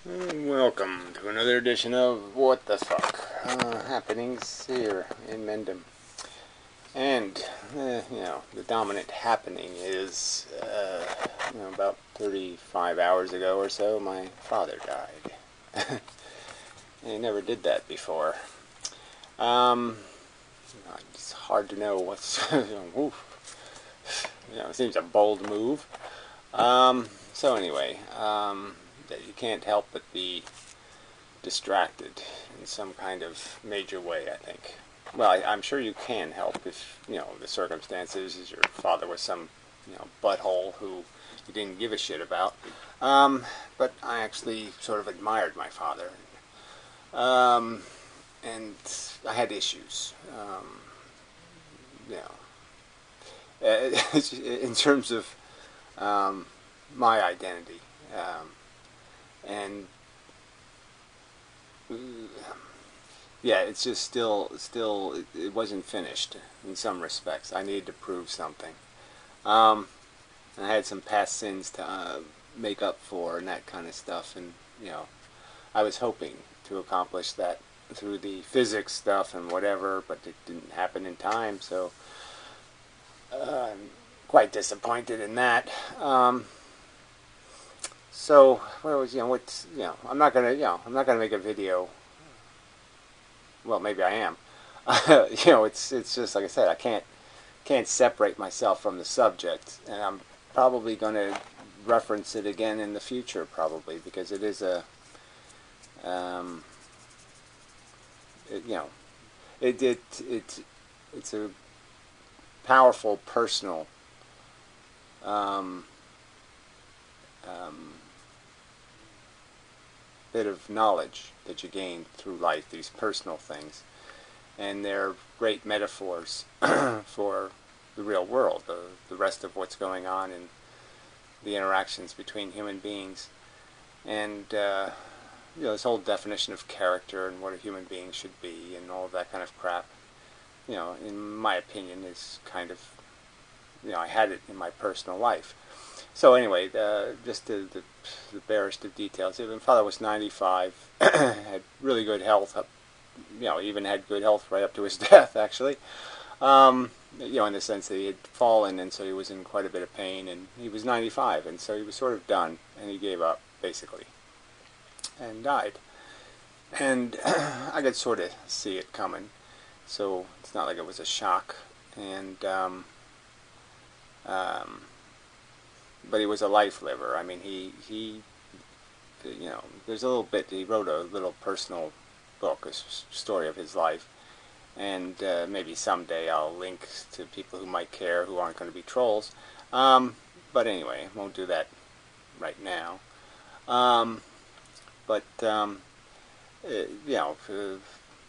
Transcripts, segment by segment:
Welcome to another edition of What the Fuck Happenings here in Mendham. And, the dominant happening is, about 35 hours ago or so, my father died. And he never did that before. It's hard to know what's, it seems a bold move. So anyway, you can't help but be distracted in some kind of major way, I think. Well, I'm sure you can help if, the circumstances is your father was some, butthole who you didn't give a shit about. But I actually sort of admired my father. And I had issues. In terms of my identity. And it's just still, it wasn't finished in some respects. I needed to prove something. And I had some past sins to make up for and that kind of stuff. And, I was hoping to accomplish that through the physics stuff and whatever, but it didn't happen in time, so I'm quite disappointed in that. So, where was, I'm not gonna make a video. Well, maybe I am. It's just like I said, I can't separate myself from the subject, and I'm probably going to reference it again in the future, probably, because it is a, it's a powerful personal bit of knowledge that you gain through life, these personal things, and they're great metaphors for the real world, the rest of what's going on in the interactions between human beings, and this whole definition of character and what a human being should be and all of that kind of crap, in my opinion is kind of, I had it in my personal life. So anyway, just the barest of details. My father was 95, had really good health, even had good health right up to his death, actually. In the sense that he had fallen, and so he was in quite a bit of pain, and he was 95, and so he was sort of done, and he gave up, basically, and died. And I could sort of see it coming, so it's not like it was a shock, and but he was a life liver. I mean, he there's a little bit, he wrote a little personal book, a story of his life, and maybe someday I'll link to people who might care, who aren't going to be trolls. But anyway, won't do that right now.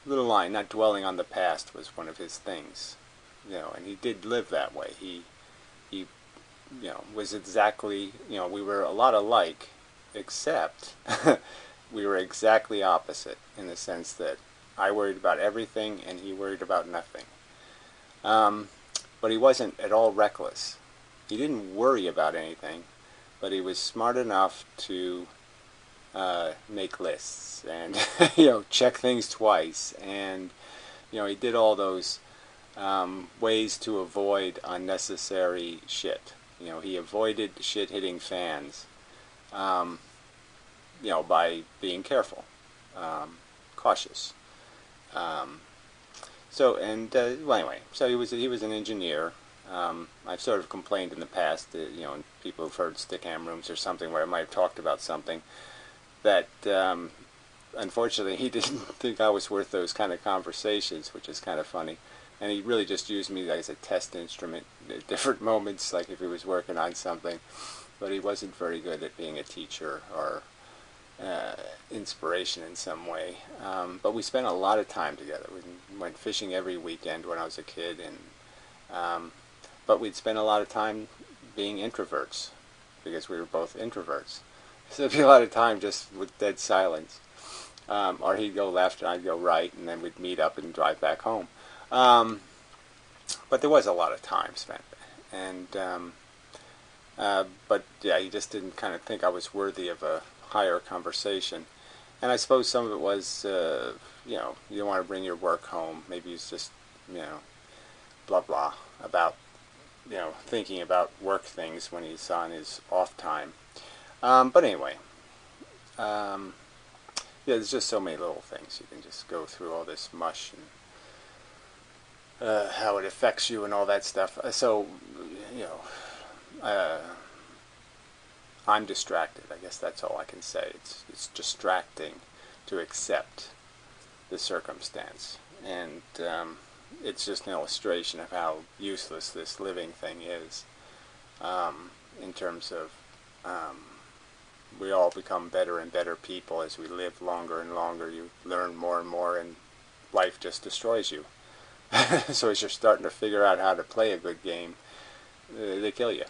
Little line, not dwelling on the past was one of his things, and he did live that way. He was exactly, we were a lot alike, except we were exactly opposite in the sense that I worried about everything and he worried about nothing. But he wasn't at all reckless. He didn't worry about anything, but he was smart enough to make lists and, check things twice. And, he did all those ways to avoid unnecessary shit. He avoided shit hitting fans, by being careful, cautious. So he was an engineer. I've sort of complained in the past, and people who've heard Stick-Ham Rooms or something where I might have talked about something that, unfortunately, he didn't think I was worth those kind of conversations, which is kind of funny. And he really just used me as a test instrument at different moments, like if he was working on something. But he wasn't very good at being a teacher or inspiration in some way. But we spent a lot of time together. We went fishing every weekend when I was a kid, and but we'd spend a lot of time being introverts because we were both introverts. So it'd be a lot of time just with dead silence. Or he'd go left and I'd go right, and then we'd meet up and drive back home. But there was a lot of time spent, and but yeah, he just didn't kind of think I was worthy of a higher conversation. And I suppose some of it was, you don't want to bring your work home. Maybe it's just, blah blah about, thinking about work things when he's on his off time. But anyway, yeah, there's just so many little things. You can just go through all this mush and how it affects you and all that stuff. So, I'm distracted. I guess that's all I can say. It's distracting to accept the circumstance. And it's just an illustration of how useless this living thing is, in terms of we all become better and better people as we live longer and longer. You learn more and more, and life just destroys you. So as you're starting to figure out how to play a good game, they kill you,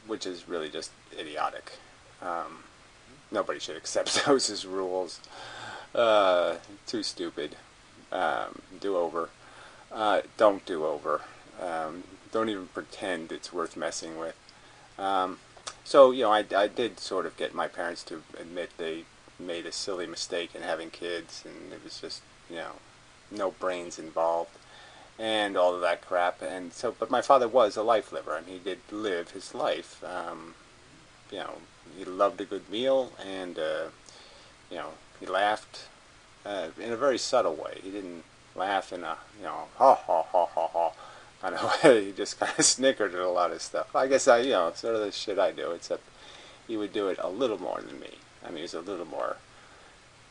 which is really just idiotic. Nobody should accept those as rules. Too stupid. Do over. Don't do over. Don't even pretend it's worth messing with. So, I did sort of get my parents to admit they made a silly mistake in having kids, and it was just, no brains involved, and all of that crap. And so, but my father was a life liver, and he did live his life. He loved a good meal, and, he laughed in a very subtle way. He didn't laugh in a, ha ha ha ha ha kind of way. He just kind of snickered at a lot of stuff. I guess sort of the shit I do, except he would do it a little more than me. I mean, he was a little more,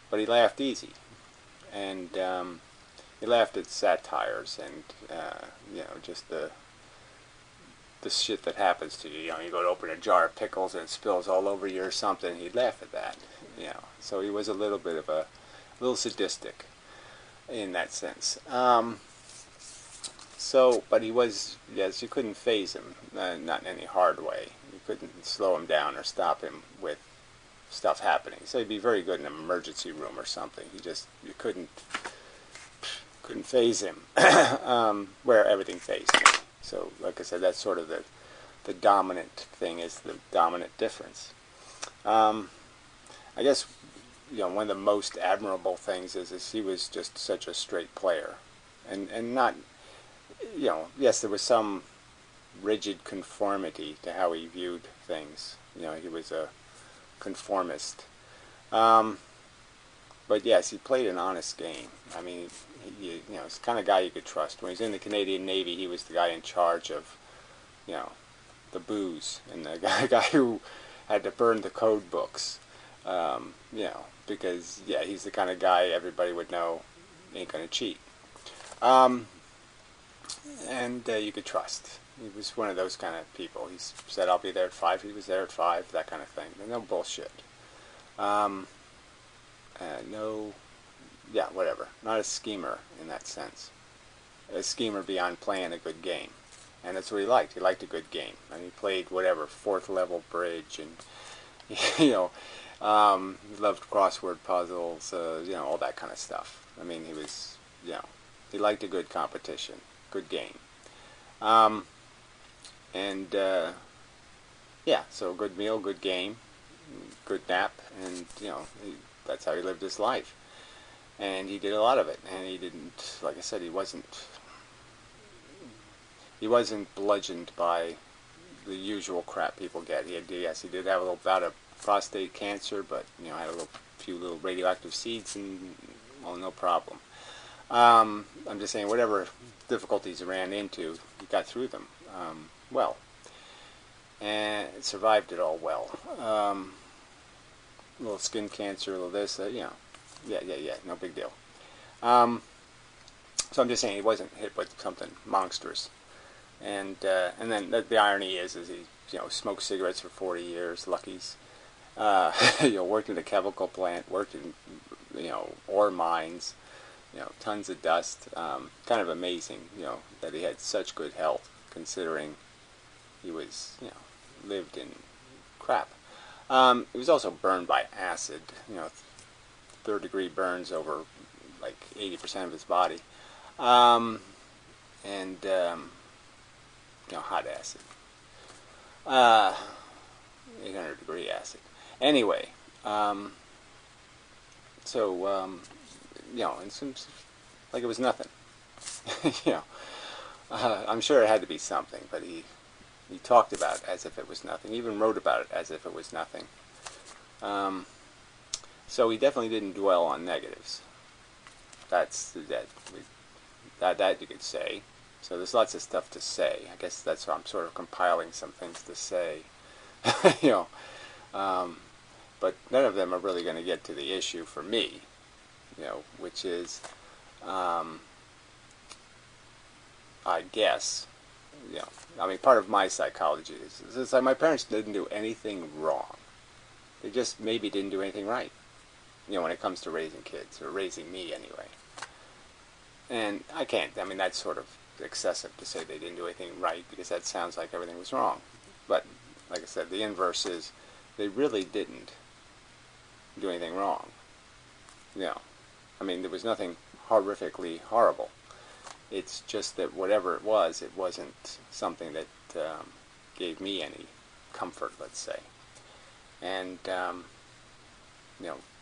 but he laughed easy. And he laughed at satires and, just the shit that happens to you. You go to open a jar of pickles and it spills all over you or something, he'd laugh at that. So he was a little bit of a little sadistic in that sense. But he was, yes, you couldn't phase him, not in any hard way. You couldn't slow him down or stop him with stuff happening. So he'd be very good in an emergency room or something. You couldn't phase him, where everything phased him. So, like I said, that's sort of the dominant thing, is the dominant difference. I guess, one of the most admirable things is he was just such a straight player. And not, yes, there was some rigid conformity to how he viewed things. He was a conformist. But yes, he played an honest game. I mean, he's the kind of guy you could trust. When he was in the Canadian Navy, he was the guy in charge of, the booze, and the guy who had to burn the code books. Because, he's the kind of guy everybody would know ain't going to cheat. And you could trust. He was one of those kind of people. He said, I'll be there at 5. He was there at 5, that kind of thing. No bullshit. Whatever. Not a schemer in that sense. A schemer beyond playing a good game. And that's what he liked. He liked a good game. And he played whatever, 4th level bridge, and, he loved crossword puzzles, all that kind of stuff. I mean, he was, he liked a good competition, good game. So good meal, good game, good nap, and, that's how he lived his life. And he did a lot of it, and he didn't, like I said, he wasn't bludgeoned by the usual crap people get. He did have a little bout of prostate cancer, but, had a few little radioactive seeds, and, well, no problem. I'm just saying, whatever difficulties he ran into, he got through them well, and survived it all well. A little skin cancer, a little this, no big deal. So I'm just saying he wasn't hit with something monstrous. And then the irony is he, smoked cigarettes for 40 years, Luckies. Worked in a chemical plant, worked in, ore mines, tons of dust. Kind of amazing, that he had such good health, considering he was, lived in crap. He was also burned by acid, 3rd-degree burns over like 80% of his body, and hot acid, 800-degree acid. Anyway, so and it seems like it was nothing. you know, I'm sure it had to be something, but he talked about it as if it was nothing. He even wrote about it as if it was nothing. So he definitely didn't dwell on negatives. That you could say. So there's lots of stuff to say. I guess that's why I'm sort of compiling some things to say. you know, but none of them are really going to get to the issue for me. Which is, I guess, I mean, part of my psychology is it's like my parents didn't do anything wrong. They just maybe didn't do anything right. When it comes to raising kids, or raising me anyway. And I mean, that's sort of excessive to say they didn't do anything right, because that sounds like everything was wrong. But, like I said, the inverse is they really didn't do anything wrong. I mean, there was nothing horrifically horrible. It's just that whatever it wasn't something that gave me any comfort, let's say. And,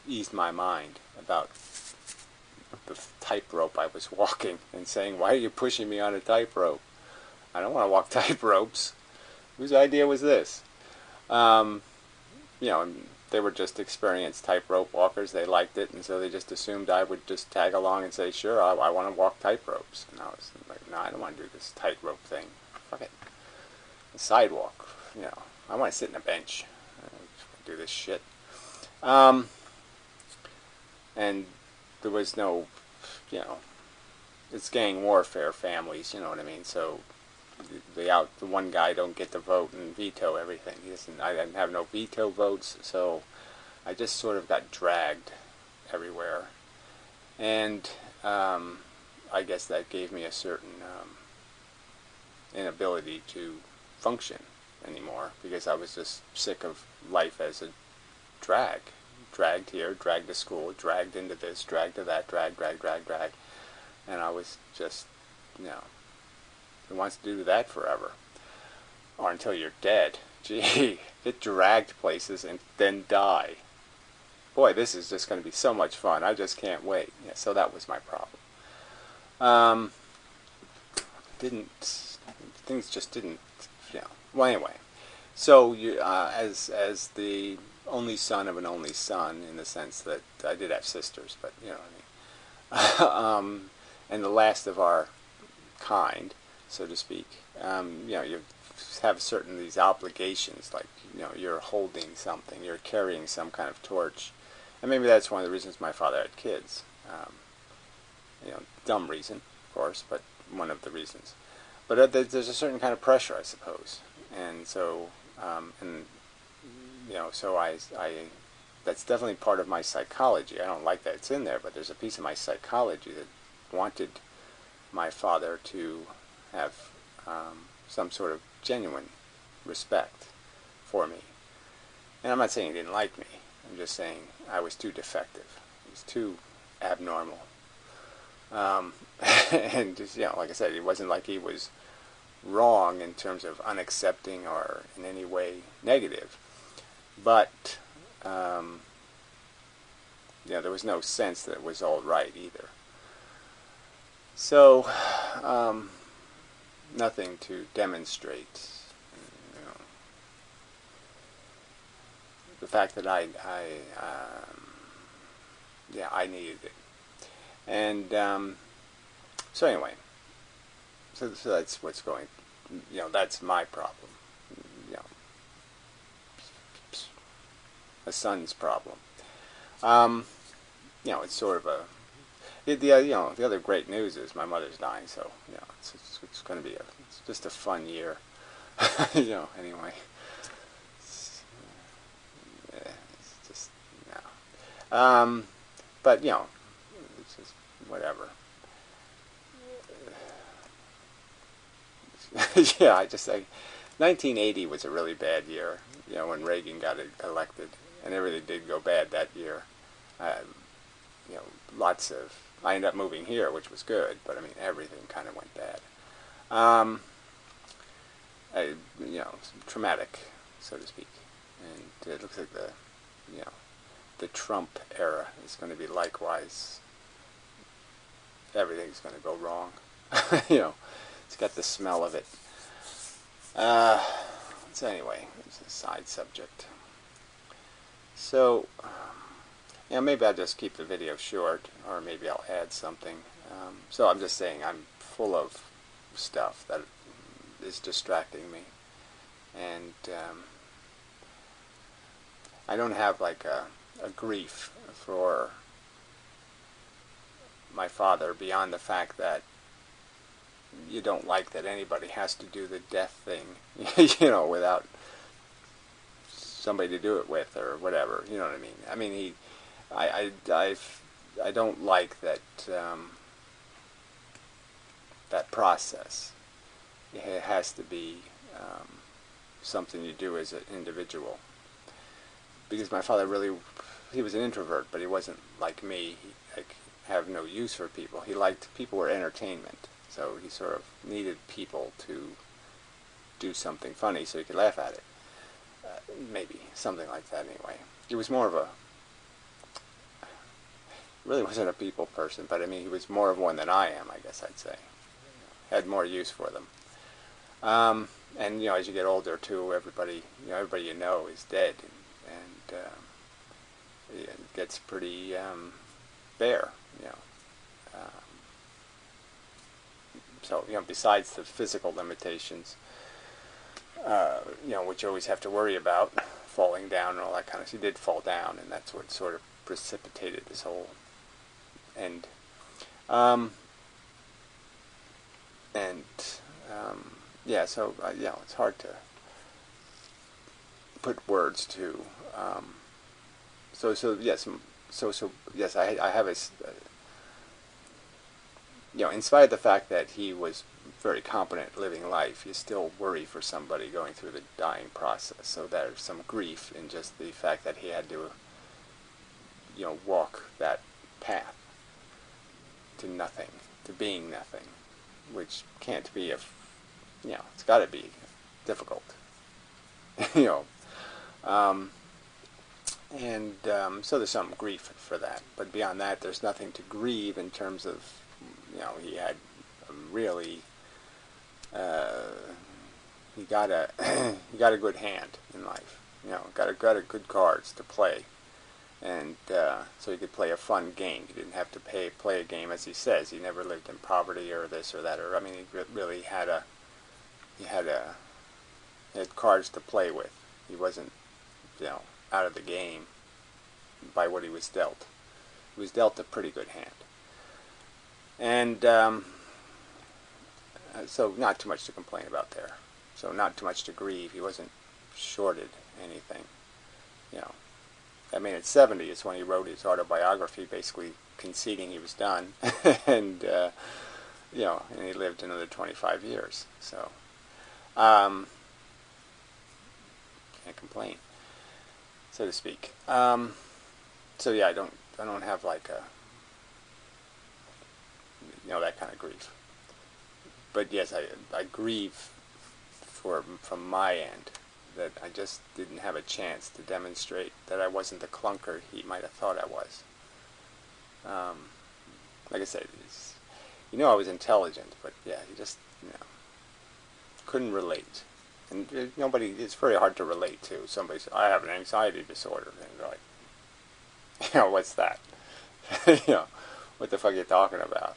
eased my mind about the tightrope I was walking, and saying, why are you pushing me on a tightrope? I don't want to walk tightropes. Whose idea was this? And they were just experienced tightrope walkers. They liked it, and so they just assumed I would just tag along and say, sure, I want to walk tightropes. And I was like, no, I don't want to do this tightrope thing. Fuck it. The sidewalk, I want to sit in a bench. I don't do this shit. And there was no, it's gang warfare families, you know what I mean? So the one guy don't get to vote and veto everything. I didn't have no veto votes, so I just sort of got dragged everywhere. And I guess that gave me a certain inability to function anymore, because I was just sick of life as a drag. Dragged here, dragged to school, dragged into this, dragged to that, drag. And I was just, who wants to do that forever? Or until you're dead. Gee, get dragged places and then die. Boy, this is just going to be so much fun. I just can't wait. Yeah, so that was my problem. Things just didn't, Well, anyway. So, as the only son of an only son, in the sense that I did have sisters, but you know what I mean. And the last of our kind, so to speak. You have certain these obligations, like you're holding something, you're carrying some kind of torch, and maybe that's one of the reasons my father had kids. Dumb reason, of course, but one of the reasons. But there's a certain kind of pressure, I suppose, and so so I that's definitely part of my psychology. I don't like that it's in there, but there's a piece of my psychology that wanted my father to have some sort of genuine respect for me. And I'm not saying he didn't like me. I'm just saying I was too defective. I was too abnormal. And just, like I said, it wasn't like he was wrong in terms of unaccepting or in any way negative. But, there was no sense that it was all right either. So, nothing to demonstrate, the fact that I needed it. And, so anyway, so that's what's going, that's my problem. A son's problem. It's sort of the other great news is my mother's dying, so it's going to be it's just a fun year. Anyway, it's just no. But it's just whatever. Yeah, I just say 1980 was a really bad year. When Reagan got elected, and everything did go bad that year. I ended up moving here, which was good, but I mean everything kind of went bad. Traumatic, so to speak. And it looks like you know, the Trump era is going to be likewise. Everything's going to go wrong. You know, it's got the smell of it. So anyway, it's a side subject. So, maybe I'll just keep the video short, or maybe I'll add something. So I'm just saying I'm full of stuff that is distracting me. And I don't have like a grief for my father beyond the fact that you don't like that anybody has to do the death thing, you know, without somebody to do it with or whatever. You know what I mean? I mean, I don't like that that process. It has to be something you do as an individual. Because my father really, he was an introvert, but he wasn't like me. He like have no use for people. He liked people were entertainment, so he sort of needed people to do something funny so he could laugh at it. Maybe something like that. Anyway, he was more of a, really wasn't a people person, but I mean he was more of one than I am, I guess I'd say. Had more use for them. And you know, as you get older too, everybody you know is dead, and it gets pretty bare, you know. So you know, besides the physical limitations, you know, which you always have to worry about, falling down and all that kind of stuff. He did fall down, and that's what sort of precipitated this whole end. Yeah, so you know, it's hard to put words to. So yes, I have a. You know, in spite of the fact that he was very competent living life, you still worry for somebody going through the dying process. So there's some grief in just the fact that he had to, you know, walk that path to nothing, to being nothing, which can't be you know, it's got to be difficult, you know. So there's some grief for that, but beyond that, there's nothing to grieve in terms of, you know, he had a really, he got a good hand in life, you know, got a good cards to play, and so he could play a fun game. He didn't have to play a game, as he says. He never lived in poverty or this or that, or I mean, he really had he had cards to play with. He wasn't, you know, out of the game by what he was dealt. He was dealt a pretty good hand. And so not too much to complain about there. So not too much to grieve. He wasn't shorted anything. You know, I mean, at 70 is when he wrote his autobiography, basically conceding he was done. And, you know, and he lived another 25 years. So, can't complain, so to speak. So yeah, I don't have like a, you know, that kind of grief. But yes, I grieve from my end that I just didn't have a chance to demonstrate that I wasn't the clunker he might have thought I was. Like I said, you know, I was intelligent, but yeah, he just, you know, couldn't relate. And nobody, it's very hard to relate to. Somebody says, I have an anxiety disorder. And you're like, you know, what's that? You know, what the fuck are you talking about?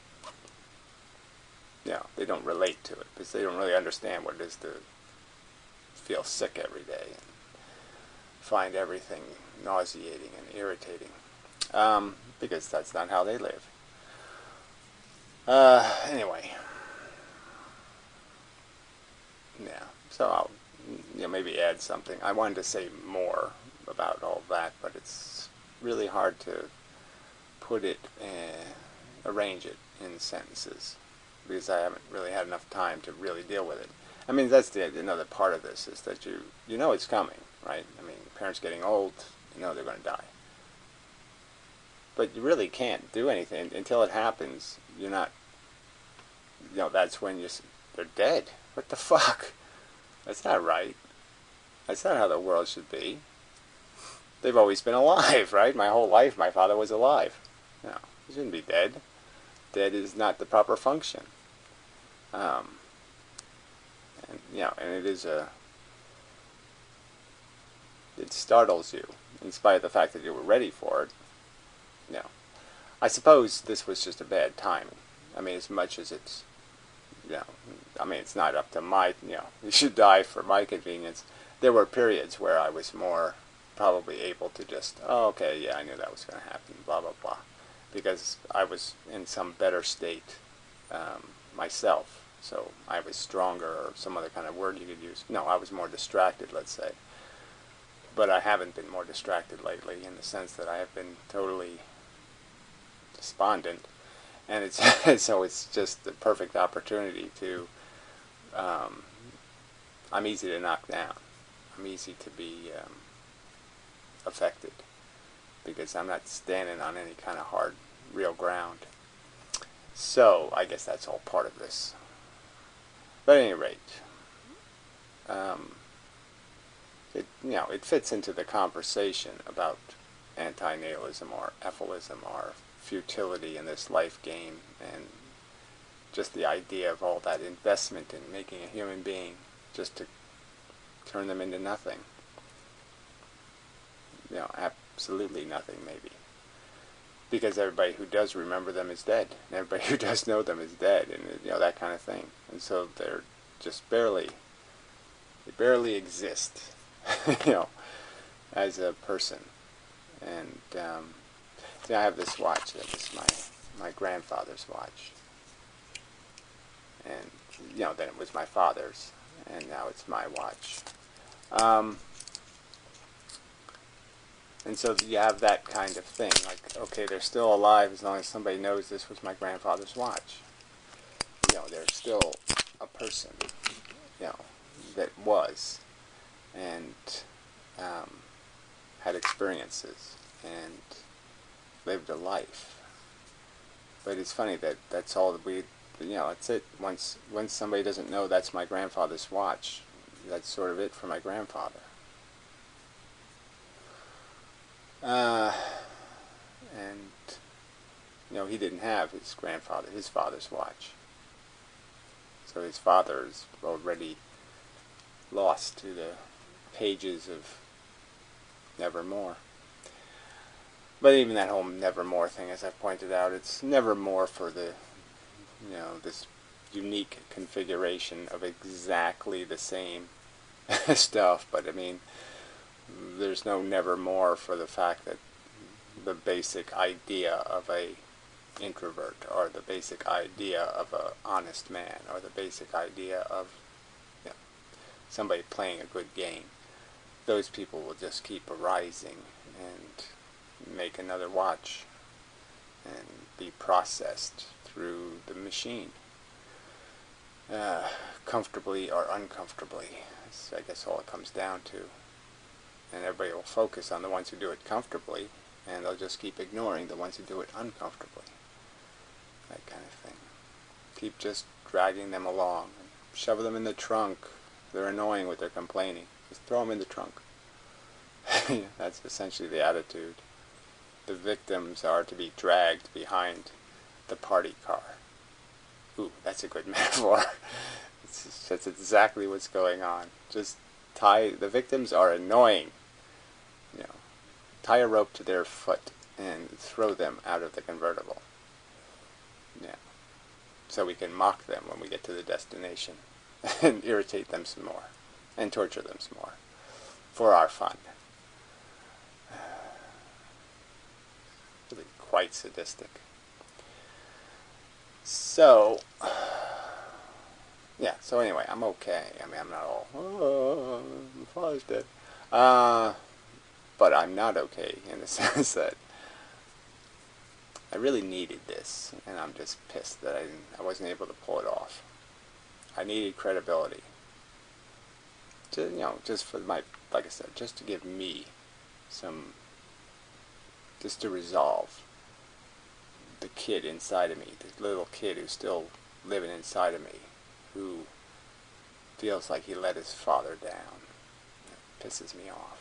You know, they don't relate to it because they don't really understand what it is to feel sick every day and find everything nauseating and irritating, because that's not how they live. Anyway, yeah, so I'll, you know, maybe add something. I wanted to say more about all that, but it's really hard to put it, arrange it in sentences, because I haven't really had enough time to really deal with it. I mean, that's another part of this, is that you know it's coming, right? I mean, parents getting old, you know they're going to die. But you really can't do anything until it happens. You're not, you know, that's when they're dead. What the fuck? That's not right. That's not how the world should be. they've always been alive, right? My whole life, my father was alive. No, he shouldn't be dead. Dead is not the proper function. And and it is it startles you, in spite of the fact that you were ready for it. I suppose this was just a bad timing. I mean, as much as it's, I mean, it's not up to my, you should die for my convenience. There were periods where I was more probably able to just, oh, okay, yeah, I knew that was going to happen, blah, blah, blah. Because I was in some better state myself. So I was stronger, or some other kind of word you could use. No, I was more distracted, let's say. But I haven't been more distracted lately, in the sense that I have been totally despondent, and it's so it's just the perfect opportunity to. I'm easy to knock down. I'm easy to be affected, because I'm not standing on any kind of hard, real ground. So I guess that's all part of this. But at any rate, it fits into the conversation about antinatalism or ephilism or futility in this life game, and just the idea of all that investment in making a human being just to turn them into nothing. Absolutely nothing, maybe. Because everybody who does remember them is dead, and everybody who does know them is dead, and that kind of thing. And so they're just barely exist, as a person. And see, I have this watch that was my grandfather's watch, and then it was my father's, and now it's my watch. And so you have that kind of thing, like, okay, they're still alive as long as somebody knows this was my grandfather's watch. They're still a person, that was, and had experiences, and lived a life. But it's funny that that's all that we, that's it. Once somebody doesn't know that's my grandfather's watch, that's sort of it for my grandfather. And he didn't have his father's watch. So his father is already lost to the pages of Nevermore. But even that whole Nevermore thing, as I've pointed out, it's Nevermore for the, this unique configuration of exactly the same stuff. But I mean, there's no Nevermore for the fact that the basic idea of a introvert, or the basic idea of a honest man, or the basic idea of somebody playing a good game, those people will just keep arising and make another watch and be processed through the machine, comfortably or uncomfortably. That's, I guess, all it comes down to. And everybody will focus on the ones who do it comfortably, and they'll just keep ignoring the ones who do it uncomfortably. That kind of thing. Keep just dragging them along. Shove them in the trunk. They're annoying with their complaining. Just throw them in the trunk. That's essentially the attitude. The victims are to be dragged behind the party car. Ooh, that's a good metaphor. That's exactly what's going on. Just the victims are annoying. Tie a rope to their foot and throw them out of the convertible. So we can mock them when we get to the destination and irritate them some more and torture them some more for our fun. Really quite sadistic. So, so anyway, I'm okay. I mean, I'm not all, oh, my father's dead. But I'm not okay in the sense that I really needed this, and I'm just pissed that I wasn't able to pull it off. I needed credibility. Just for like I said, just to give me just to resolve the kid inside of me, the little kid who's still living inside of me, who feels like he let his father down. It pisses me off.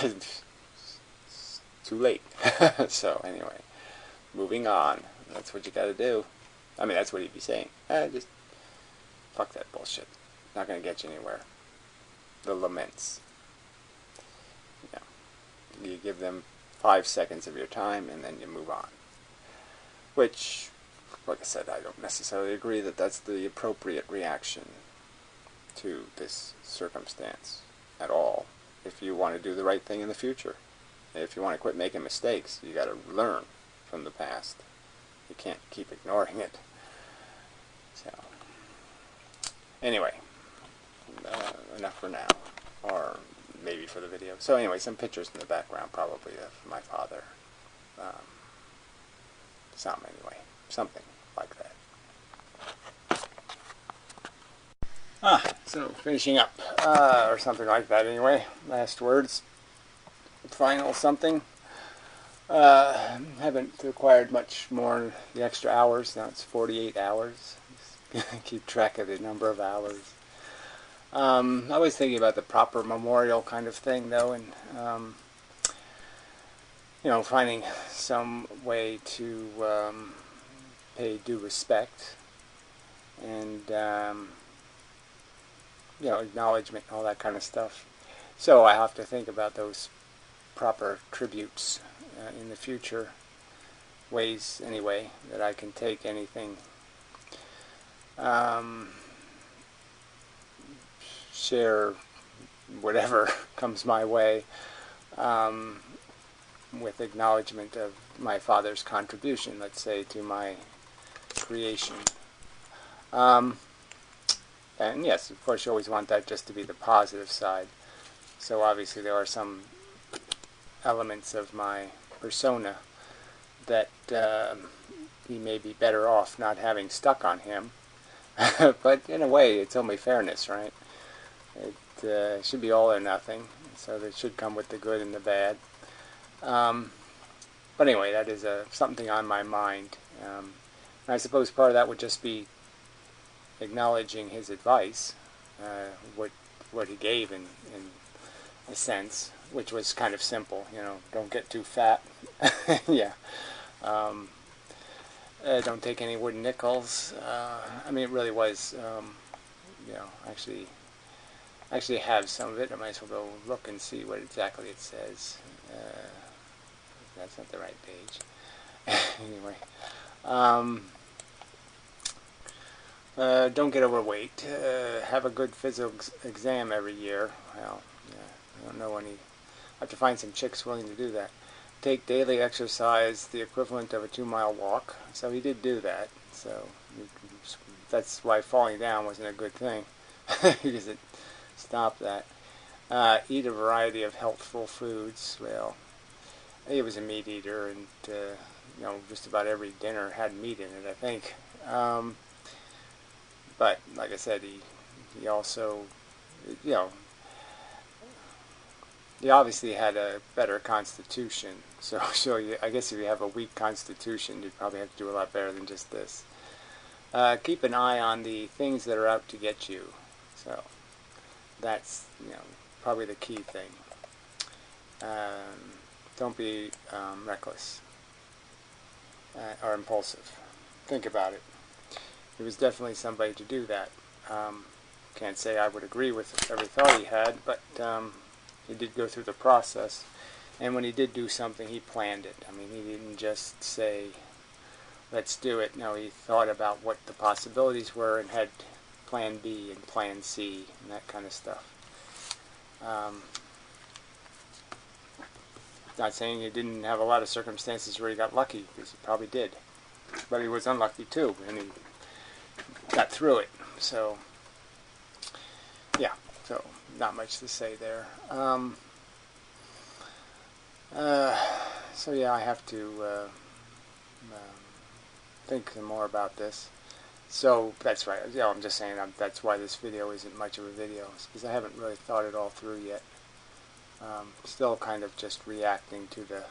it's too late. So anyway, moving on. That's what you got to do. I mean, that's what he'd be saying. Just fuck that bullshit. Not going to get you anywhere. The laments. You give them 5 seconds of your time and then you move on. Which, like I said, I don't necessarily agree that that's the appropriate reaction to this circumstance at all. If you want to do the right thing in the future. If you want to quit making mistakes, you got to learn from the past. You can't keep ignoring it. So, anyway, enough for now. Or maybe for the video. So anyway, some pictures in the background probably of my father. Something like that. So finishing up, or something like that anyway. Last words. Final something. Haven't acquired much more the extra hours. Now it's 48 hours. Keep track of the number of hours. I was thinking about the proper memorial kind of thing, though, and finding some way to pay due respect and acknowledgement, all that kind of stuff. So I have to think about those proper tributes in the future. Ways, anyway, that I can take anything. Share whatever comes my way with acknowledgement of my father's contribution, let's say, to my creation. And yes, of course, you always want that just to be the positive side. So obviously there are some elements of my persona that he may be better off not having stuck on him. But in a way, it's only fairness, right? It should be all or nothing, so it should come with the good and the bad. But anyway, that is something on my mind. And I suppose part of that would just be acknowledging his advice, what he gave in a sense, which was kind of simple. Don't get too fat. Yeah. Don't take any wooden nickels. I mean, it really was, actually have some of it. I might as well go look and see what exactly it says. That's not the right page. Anyway. Don't get overweight. Have a good physical exam every year. Well, yeah, I don't know any. I have to find some chicks willing to do that. Take daily exercise, the equivalent of a 2-mile walk. So he did do that. So that's why falling down wasn't a good thing, because it stopped that. Eat a variety of healthful foods. Well, he was a meat eater, and just about every dinner had meat in it, I think. But like I said, he also, he obviously had a better constitution. So I guess if you have a weak constitution, you'd probably have to do a lot better than just this. Keep an eye on the things that are out to get you. So that's probably the key thing. Don't be reckless or impulsive. Think about it. He was definitely somebody to do that. Can't say I would agree with every thought he had, but he did go through the process. And when he did do something, he planned it. I mean, he didn't just say, let's do it. No, he thought about what the possibilities were and had plan B and plan C and that kind of stuff. Not saying he didn't have a lot of circumstances where he got lucky, because he probably did. But he was unlucky too, and he got through it. So, yeah, so not much to say there. So yeah, I have to think some more about this. So that's right. I'm just saying that's why this video isn't much of a video, because I haven't really thought it all through yet. Still kind of just reacting to the,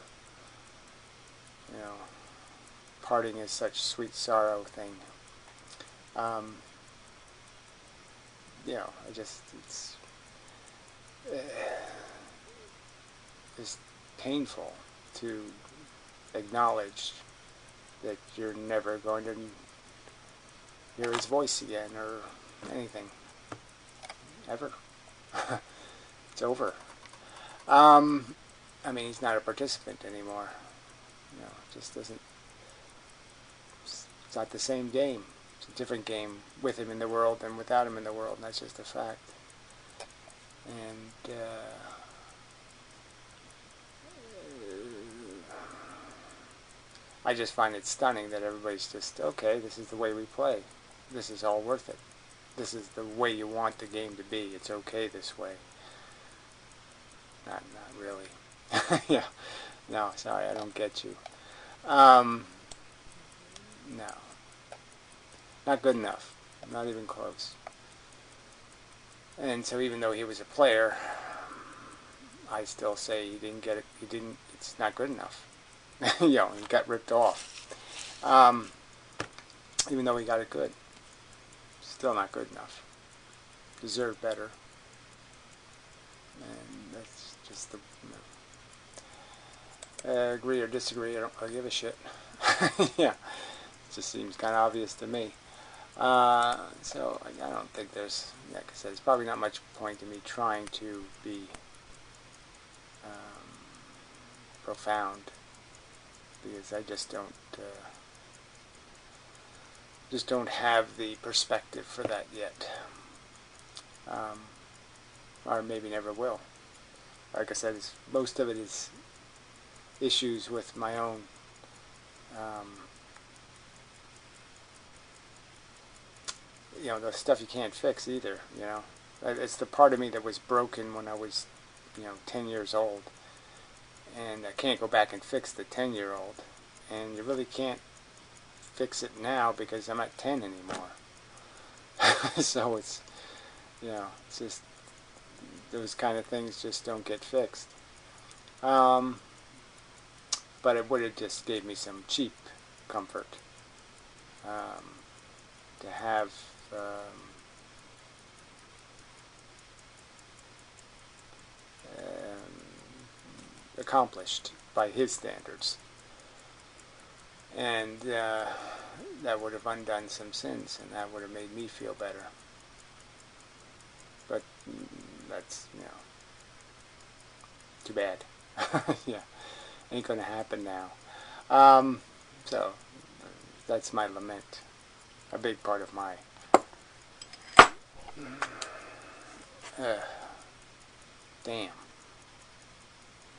parting is such sweet sorrow thing. is painful to acknowledge that you're never going to hear his voice again or anything. Ever. It's over. I mean, he's not a participant anymore. You know, it just doesn't, it's not the same game. It's a different game with him in the world than without him in the world, and that's just a fact. And I just find it stunning that everybody's just, okay, this is the way we play. This is all worth it. This is the way you want the game to be. It's okay this way. Not really. Yeah. No, sorry, I don't get you. No. Not good enough. Not even close. And so even though he was a player, I still say he didn't get it. He didn't. It's not good enough. You know, he got ripped off. Even though he got it good, still not good enough. Deserved better. And that's just the. Agree or disagree, I don't really give a shit. Yeah, it just seems kind of obvious to me. So I don't think there's, like I said, there's probably not much point in me trying to be profound, because I just don't have the perspective for that yet, or maybe never will. Like I said, most of it is issues with my own you know, the stuff you can't fix either, you know. It's the part of me that was broken when I was, you know, 10 years old, and I can't go back and fix the 10-year-old, and you really can't fix it now because I'm not 10 anymore. So it's, you know, it's just, those kind of things just don't get fixed. But it would have just gave me some cheap comfort to have accomplished by his standards, and that would have undone some sins, and that would have made me feel better. But that's, you know, too bad. Yeah, ain't gonna happen now. So that's my lament, a big part of my damn.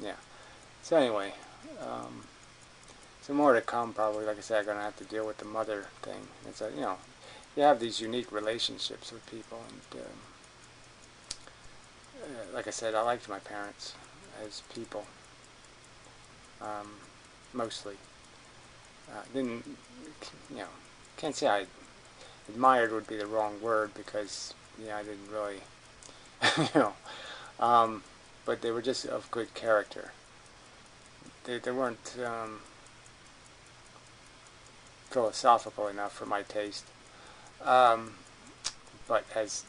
Yeah. So anyway, some more to come probably. Like I said, I'm gonna have to deal with the mother thing. It's a, you know, you have these unique relationships with people, and like I said, I liked my parents as people, mostly. Didn't, you know, can't say I admired would be the wrong word, because, yeah, I didn't really, you know, but they were just of good character. They weren't philosophical enough for my taste, but as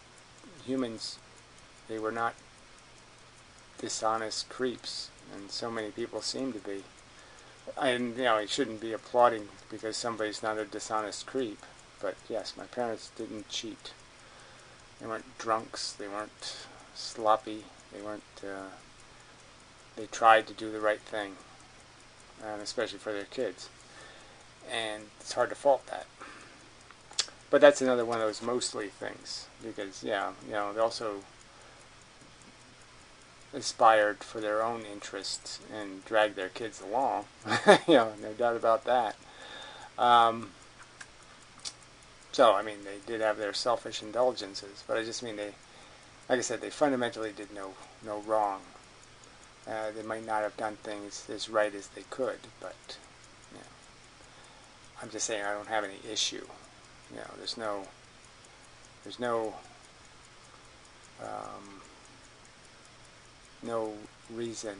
humans, they were not dishonest creeps, and so many people seem to be. And, you know, I shouldn't be applauding because somebody's not a dishonest creep, but yes, my parents didn't cheat. They weren't drunks, they weren't sloppy, they weren't, they tried to do the right thing, and especially for their kids. And it's hard to fault that. But that's another one of those mostly things, because, yeah, you know, they also aspired for their own interests and dragged their kids along. You know, no doubt about that. So, I mean, they did have their selfish indulgences, but I just mean they, like I said, they fundamentally did no wrong. They might not have done things as right as they could, but, you know, I'm just saying I don't have any issue. You know, there's no reason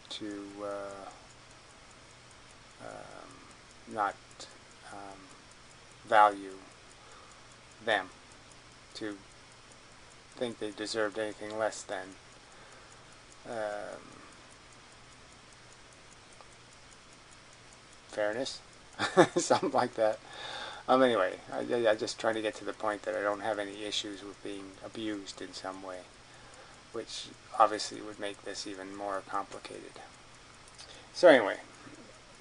to not value them, to think they deserved anything less than fairness, something like that. Anyway, I just trying to get to the point that I don't have any issues with being abused in some way, which obviously would make this even more complicated. So anyway,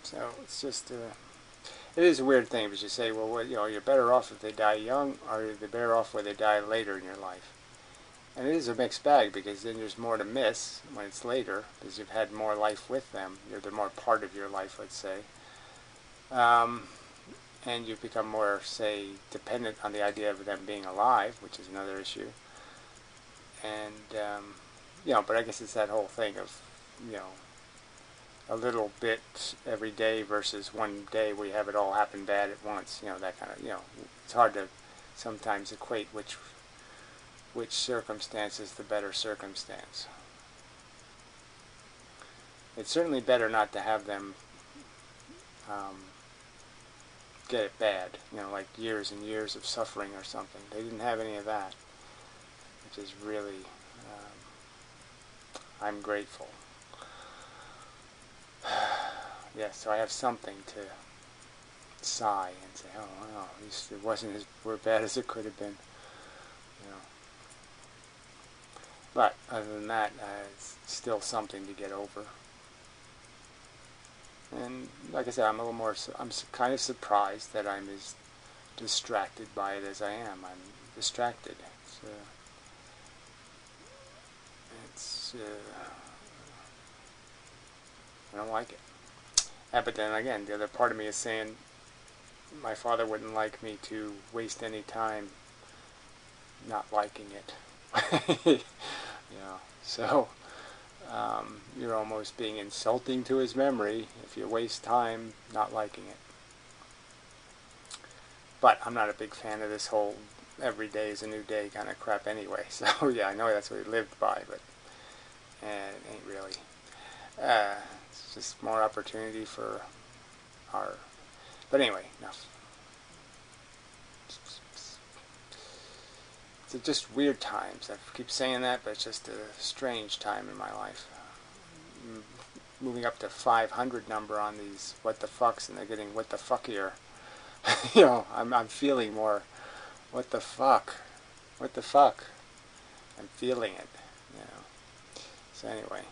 so it's just it is a weird thing, because you say, well, what, you're better off if they die young, or you're better off where they die later in your life. And it is a mixed bag, because then there's more to miss when it's later, because you've had more life with them. They're more part of your life, let's say. And you've become more, say, dependent on the idea of them being alive, which is another issue. And, but I guess it's that whole thing of, a little bit every day versus one day where you have it all happen bad at once, that kind of, it's hard to sometimes equate which circumstance is the better circumstance. It's certainly better not to have them get it bad, like years and years of suffering or something. They didn't have any of that, which is really, I'm grateful. Yeah, so I have something to sigh and say, oh, well, at least it wasn't as bad as it could have been. But other than that, it's still something to get over. And like I said, I'm kind of surprised that I'm as distracted by it as I am. I'm distracted. I don't like it. But then again, the other part of me is saying my father wouldn't like me to waste any time not liking it. So you're almost being insulting to his memory if you waste time not liking it. But I'm not a big fan of this whole every day is a new day kind of crap anyway. So yeah, I know that's what he lived by, but it ain't really. It's just more opportunity for our... But anyway, enough. It's just weird times. I keep saying that, but it's just a strange time in my life. Moving up to 500 number on these what the fucks, and they're getting what the fuckier. I'm feeling more what the fuck. What the fuck. I'm feeling it. So anyway.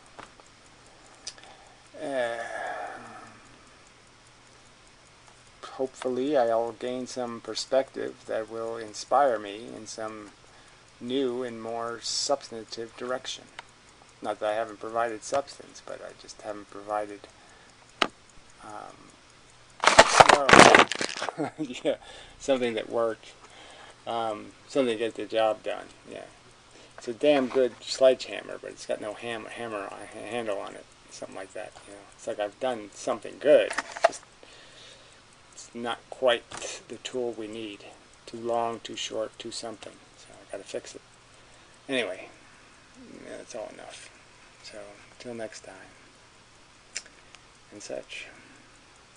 Hopefully I'll gain some perspective that will inspire me in some new and more substantive direction. Not that I haven't provided substance, but I just haven't provided yeah, something that worked, something to get the job done. Yeah, it's a damn good sledgehammer, but it's got no handle on it, something like that. It's like I've done something good. It's not quite the tool we need. Too long, too short, too something. So I got to fix it. Anyway, that's all enough. So until next time, and such.